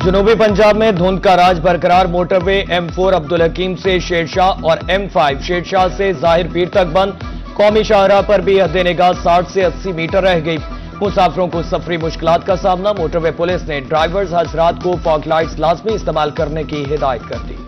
जनूबी पंजाब में धुंध का राज बरकरार। मोटरवे M4 अब्दुल हकीम से शेरशाह और M5 शेरशाह से जाहिर पीर तक बंद। कौमी शाहराह पर भी हद निगाह 60 से 80 मीटर रह गई। मुसाफिरों को सफरी मुश्किलात का सामना। मोटरवे पुलिस ने ड्राइवर्स हजरात को फॉग लाइट्स लाजमी इस्तेमाल करने की हिदायत कर दी।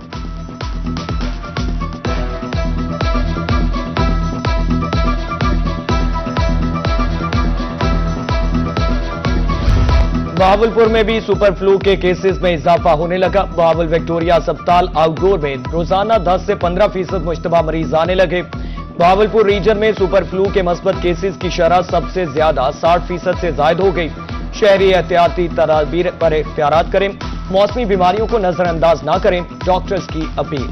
बहावलपुर में भी सुपर फ्लू के केसेस में इजाफा होने लगा। बहावल विक्टोरिया अस्पताल आउटडोर में रोजाना 10 से 15% मुश्तबा मरीज आने लगे। बहावलपुर रीजन में सुपर फ्लू के मस्बत केसेस की शरह सबसे ज्यादा 60% से जायद हो गई। शहरी एहतियाती तदाबीर पर इख्तियारात करें, मौसमी बीमारियों को नजरअंदाज न करें, डॉक्टर्स की अपील।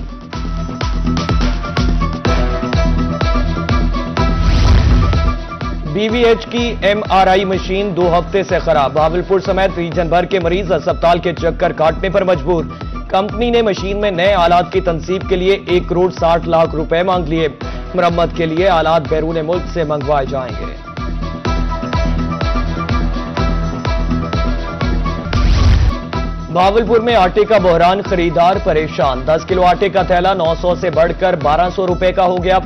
BVH की MRI मशीन 2 हफ्ते से खराब। बहावलपुर समेत रीजन भर के मरीज अस्पताल के चक्कर काटने पर मजबूर। कंपनी ने मशीन में नए आलात की तनसीब के लिए 1 करोड़ 60 लाख रुपए मांग लिए। मरम्मत के लिए आलात बैरून मुल्क से मंगवाए जाएंगे। बहावलपुर में आटे का बहरान, खरीदार परेशान। 10 किलो आटे का थैला 900 से बढ़कर 1200 रुपए का हो गया।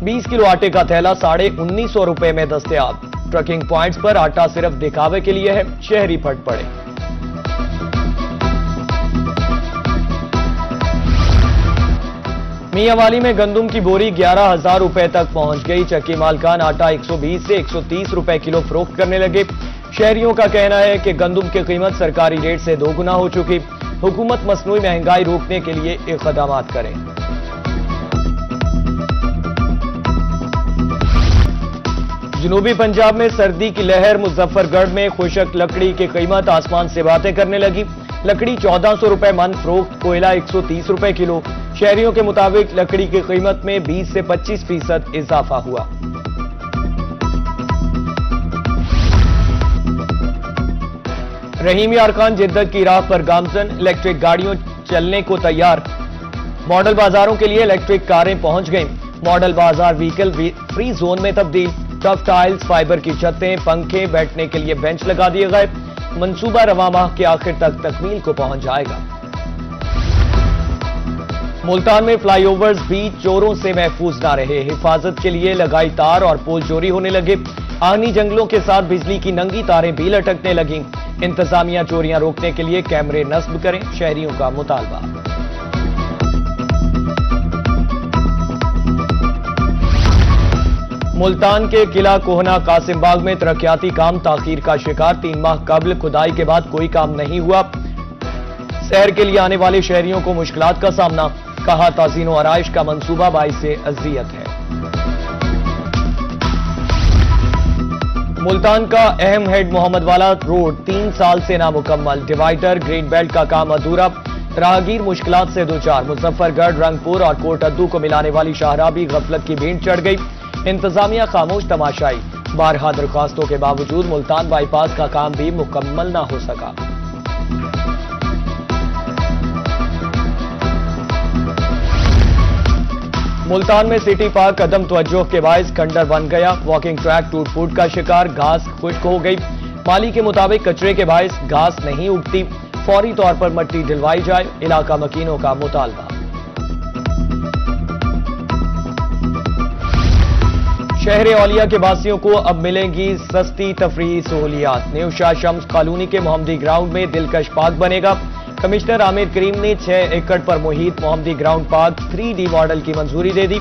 20 किलो आटे का थैला 1950 रुपए में दस्तयाब। ट्रकिंग पॉइंट्स पर आटा सिर्फ दिखावे के लिए है, शहरी फट पड़े। मियांवाली में गंदुम की बोरी 11,000 रुपए तक पहुंच गई। चक्की मालकान आटा 120 से 130 रुपए किलो फरोख्त करने लगे। शहरियों का कहना है कि गंदुम की कीमत सरकारी रेट से 2 गुना हो चुकी। हुकूमत मसनूई महंगाई रोकने के लिए इक़दाम करें। जनूबी पंजाब में सर्दी की लहर। मुजफ्फरगढ़ में खुशक लकड़ी की कीमत आसमान से बातें करने लगी। लकड़ी 1400 रुपए मन फरोख्त, कोयला 130 रुपए किलो। शहरियों के मुताबिक लकड़ी की कीमत में 20 से 25% इजाफा हुआ। रहीम यार खान जिद्दत की राह पर गामजन। इलेक्ट्रिक गाड़ियों चलने को तैयार। मॉडल बाजारों के लिए इलेक्ट्रिक कारें पहुंच गईं। मॉडल बाजार व्हीकल फ्री जोन में तब्दील। टफ टाइल्स, फाइबर की छतें, पंखे, बैठने के लिए बेंच लगा दिए गए। मंसूबा रवा माह के आखिर तक तकमील को पहुंच जाएगा। मुल्तान में फ्लाईओवर्स भी चोरों से महफूज ना रहे। हिफाजत के लिए लगाई तार और पोल चोरी होने लगे। आहनी जंगलों के साथ बिजली की नंगी तारें भी लटकने लगीं। इंतजामिया चोरियां रोकने के लिए कैमरे नस्ब करें, शहरियों का मुतालबा। मुल्तान के किला कोहना कासिमबाग में तरक्याती काम ताखीर का शिकार। 3 माह कबल खुदाई के बाद कोई काम नहीं हुआ। सैर के लिए आने वाले शहरियों को मुश्किलात का सामना। कहा ताज़ीनो आराइश का मंसूबा बाइसे अज़ियत है। मुल्तान का अहम हेड मोहम्मद वाला रोड 3 साल से नामुकम्मल। डिवाइडर, ग्रीन बेल्ट का काम अधूरा। राहगीर मुश्किलात से 2-4। मुजफ्फरगढ़, रंगपुर और कोटअद्दू को मिलाने वाली शाहराह भी गफलत की भीड़ चढ़ गई। इंतजामिया खामोश तमाशाई। बारहा दरखास्तों के बावजूद मुल्तान बाईपास का काम भी मुकम्मल ना हो सका। मुल्तान में सिटी पार्क अदम तवज्जो के बायस खंडर बन गया। वॉकिंग ट्रैक टूट फूट का शिकार। घास खुश्क हो गई। माली के मुताबिक कचरे के बायस घास नहीं उगती। फौरी तौर पर मट्टी डलवाई जाए, इलाका मकीनों का मुतालबा। शहर औलिया के वासियों को अब मिलेंगी सस्ती तफरीही सहूलियात। न्यू शाह शम्स कॉलोनी के मोहम्मदी ग्राउंड में दिलकश पार्क बनेगा। कमिश्नर आमिर करीम ने 6 एकड़ पर मुहित मोहम्मदी ग्राउंड पार्क 3D मॉडल की मंजूरी दे दी।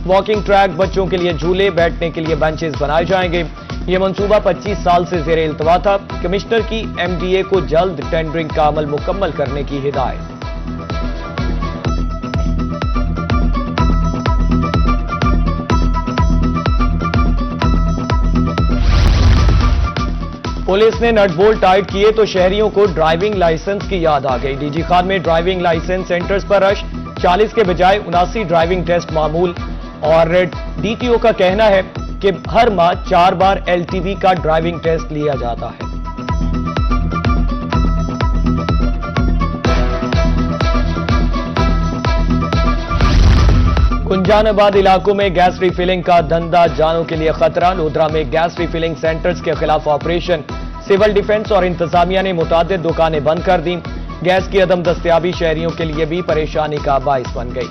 वॉकिंग ट्रैक, बच्चों के लिए झूले, बैठने के लिए बेंचेस बनाए जाएंगे। यह मंसूबा 25 साल से ज़ेरे इल्तवा था। कमिश्नर की MDA को जल्द टेंडरिंग का अमल मुकम्मल करने की हिदायत। पुलिस ने नट बोल्ट टाइट किए तो शहरियों को ड्राइविंग लाइसेंस की याद आ गई। डीजी खान में ड्राइविंग लाइसेंस सेंटर्स पर रश। 40 के बजाय 79 ड्राइविंग टेस्ट मामूल। और DTO का कहना है कि हर माह 4 बार LTV का ड्राइविंग टेस्ट लिया जाता है। गुंजानाबाद इलाकों में गैस रिफिलिंग का धंधा जानों के लिए खतरा। लोधरा में गैस रिफिलिंग सेंटर्स के खिलाफ ऑपरेशन। सिविल डिफेंस और इंतजामिया ने मुतादिद दुकानें बंद कर दी। गैस की अदम दस्तयाबी शहरियों के लिए भी परेशानी का बाइस बन गई।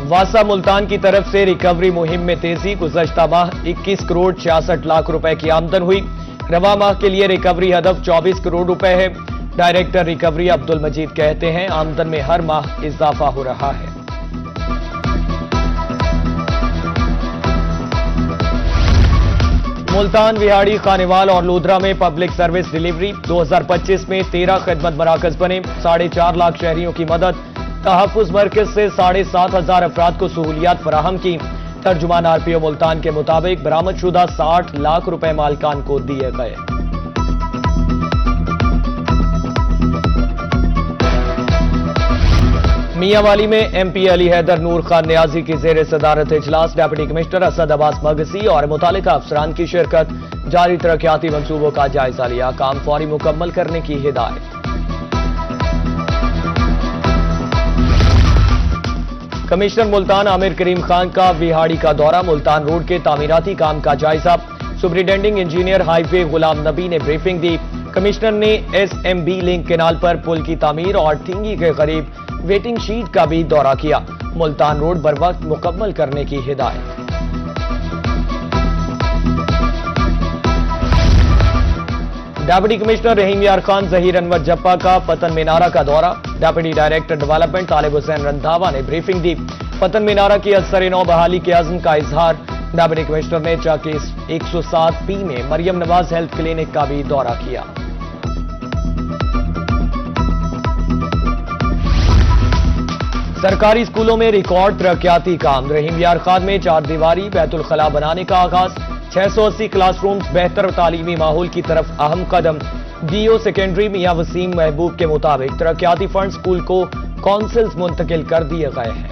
वासा मुल्तान की तरफ से रिकवरी मुहिम में तेजी। गुज़श्ता माह 21 करोड़ 66 लाख रुपए की आमदन हुई। रवा माह के लिए रिकवरी हदफ 24 करोड़ रुपए है। डायरेक्टर रिकवरी अब्दुल मजीद कहते हैं, आमदन में हर माह इजाफा हो रहा है। मुल्तान, विहाड़ी, खानेवाल और लोधरा में पब्लिक सर्विस डिलीवरी। 2025 में 13 खिदमत मराकज बने। 4.5 लाख शहरियों की मदद। तहफ़्फ़ुज़ मरकज से 7,500 अफराद को सहूलियात फराहम की। तर्जुमान आरपीओ मुल्तान के मुताबिक बरामदशुदा 60 लाख रुपए मालिकान को दिए गए। मियांवाली में एमपी अली हैदर नूर खान नियाजी की जेर सदारत इजलास। डिप्टी कमिश्नर असद अब्बास मगसी और मुतालिका अफसरान की शिरकत। जारी तरक्याती मंसूबों का जायजा लिया। काम फौरी मुकम्मल करने की हिदायत। कमिश्नर मुल्तान आमिर करीम खान का विहाड़ी का दौरा। मुल्तान रोड के तामीराती काम का जायजा। Superintending engineer highway Ghulam Nabi ने ब्रीफिंग दी। कमिश्नर ने एसएमबी लिंक केनाल पर पुल की तामीर और ठिंगी के करीब वेटिंग शीट का भी दौरा किया। मुल्तान रोड बर वक्त मुकम्मल करने की हिदायत। डिप्टी कमिश्नर रहीम यार खान जहीर अनवर जप्पा का पतन मीनारा का दौरा। डिप्टी डायरेक्टर डेवलपमेंट तालिब हुसैन रंधावा ने ब्रीफिंग दी। पतन मीनारा की असर-ए-नौ बहाली के अज़्म का इजहार। डिप्टी कमिश्नर ने चाके 107 में मरियम नवाज हेल्थ क्लिनिक का भी दौरा किया। सरकारी स्कूलों में रिकॉर्ड तरक्याती काम। रहीम यार खान में 4 दीवारी बैतुल खला बनाने का आगाज। 680 क्लासरूम्स, बेहतर तालीमी माहौल की तरफ अहम कदम। डीओ सेकेंडरी मियां वसीम महबूब के मुताबिक तरक्याती फंड स्कूल को काउंसिल्स मुंतकिल कर दिए गए हैं।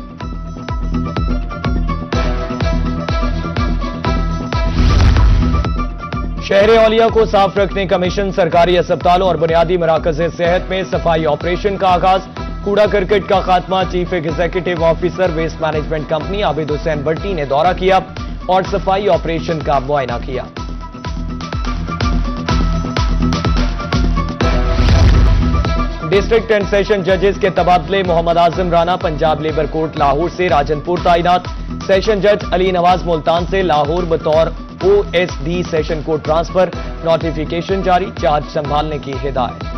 शहर औलिया को साफ रखने का मिशन। सरकारी अस्पतालों और बुनियादी मराकज़ सेहत में सफाई ऑपरेशन का आगाज। कूड़ा करकट का खात्मा। Chief executive officer waste management company Abid Hussain Bhatti ने दौरा किया और सफाई ऑपरेशन का मुआयना किया। डिस्ट्रिक्ट एंड सेशन जजेस के तबादले। मोहम्मद आजम राना पंजाब लेबर कोर्ट लाहौर से राजनपुर तैनात। सेशन जज अली नवाज मुल्तान से लाहौर बतौर OSD session court transfer. Notification जारी। चार्ज संभालने की हिदायत।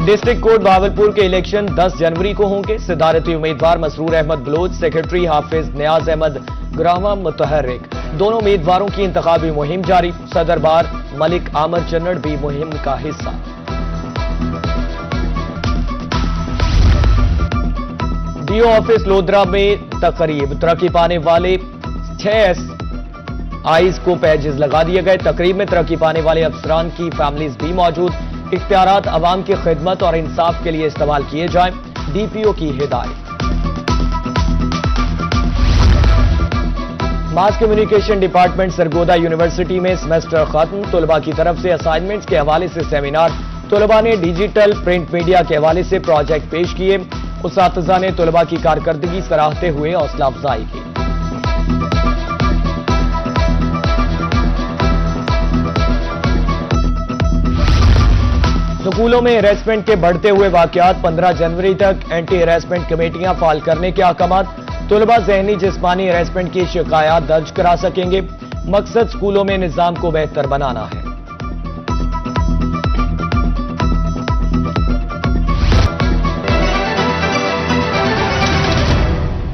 डिस्ट्रिक्ट कोर्ट भावलपुर के इलेक्शन 10 जनवरी को होंगे। सदारती उम्मीदवार मसरूर अहमद बलोच, सेक्रेटरी हाफिज नियाज अहमद ग्रामा मुतहर्रिक। दोनों उम्मीदवारों की इंतखाबी मुहिम जारी। सदर बार मलिक आमर चन्नड़ भी मुहिम का हिस्सा। डीओ ऑफिस लोधरा में तकरीब। तरक्की पाने वाले 6 आईज को पैजेस लगा दिए गए। तकरीब में तरक्की पाने वाले अफसरान की फैमिलीज भी मौजूद। इख्तियारात अवाम की खिदमत और इंसाफ के लिए इस्तेमाल किए जाएं। डीपीओ की हिदायत। Mass communication department Sargodha university में सेमेस्टर खत्म। तलबा की तरफ से असाइनमेंट्स के हवाले से सेमिनार। तलबा ने डिजिटल प्रिंट मीडिया के हवाले से प्रोजेक्ट पेश किए। उस्ताज़ा ने तलबा की कारकर्दगी सराहते हुए हौसला अफजाई की। स्कूलों में हैरेसमेंट के बढ़ते हुए वाकयात। 15 जनवरी तक एंटी हैरेसमेंट कमेटियां फाल करने के अहकामात। तलबा ज़हनी जिस्मानी हैरेसमेंट की शिकायत दर्ज करा सकेंगे। मकसद स्कूलों में निज़ाम को बेहतर बनाना है।